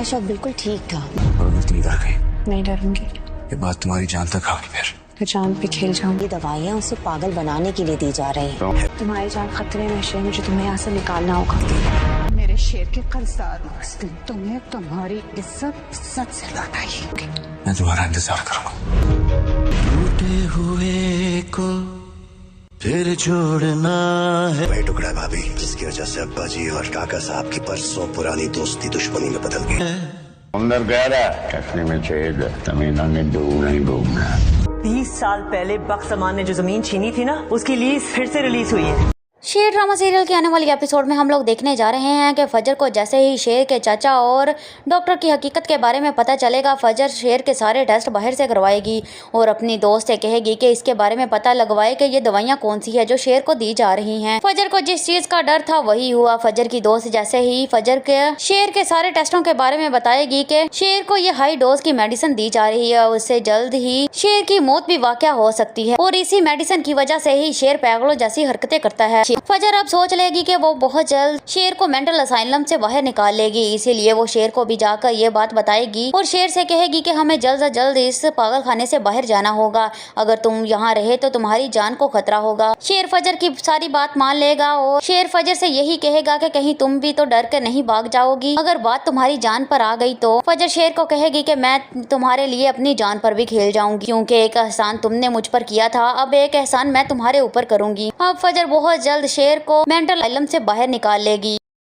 तुम्हारा शक बिल्कुल ठीक था। और तुम डर गई। नहीं डरूंगी, ये बात तुम्हारी जान तक आ गई। फिर मैं जान पे खेल जाऊंगी। ये दवाइयाँ उसे पागल बनाने के लिए दी जा रही हैं। तुम्हारी जान खतरे में शेर, मुझे तुम्हें यहाँ से निकालना होगा। मेरे शेर के कर्जदार उस दिन तुम्हें तुम्हारी इज्जत से लौटाई। मैं तुम्हारा इंतजार करूंगा। टूटे हुए को फिर जोड़ना है। वही टुकड़ा भाभी जिसकी वजह से अब्बा जी और काका साहब की परसों पुरानी दोस्ती दुश्मनी में बदल गई। अंदर गहरा कसने में छेद, तमीना ने दूर नहीं घूमना। 20 साल पहले बख्शमान ने जो जमीन छीनी थी ना, उसकी लीज फिर से रिलीज हुई है। शेर ड्रामा सीरियल के आने वाली एपिसोड में हम लोग देखने जा रहे हैं कि फजर को जैसे ही शेर के चाचा और डॉक्टर की हकीकत के बारे में पता चलेगा, फजर शेर के सारे टेस्ट बाहर से करवाएगी और अपनी दोस्त से कहेगी कि इसके बारे में पता लगवाए कि ये दवाइयाँ कौन सी है जो शेर को दी जा रही हैं। फजर को जिस चीज का डर था वही हुआ। फजर की दोस्त जैसे ही फजर के शेर के सारे टेस्टों के बारे में बताएगी कि शेर को ये हाई डोज की मेडिसिन दी जा रही है, उससे जल्द ही शेर की मौत भी वाक़या हो सकती है और इसी मेडिसिन की वजह से ही शेर पागलों जैसी हरकतें करता है। फजर अब सोच लेगी कि वो बहुत जल्द शेर को मेंटल असाइलम से बाहर निकाल लेगी, इसीलिए वो शेर को भी जाकर ये बात बताएगी और शेर से कहेगी कि हमें जल्द से जल्द इस पागल खाने से बाहर जाना होगा। अगर तुम यहाँ रहे तो तुम्हारी जान को खतरा होगा। शेर फजर की सारी बात मान लेगा और शेर फजर से यही कहेगा कि कहीं तुम भी तो डर कर नहीं भाग जाओगी। अगर बात तुम्हारी जान पर आ गई तो फजर शेर को कहेगी कि मैं तुम्हारे लिए अपनी जान पर भी खेल जाऊंगी, क्योंकि एक एहसान तुमने मुझ पर किया था, अब एक एहसान मैं तुम्हारे ऊपर करूंगी। अब फजर बहुत जल्द शेर को मेंटल असाइलम से बाहर निकाल लेगी।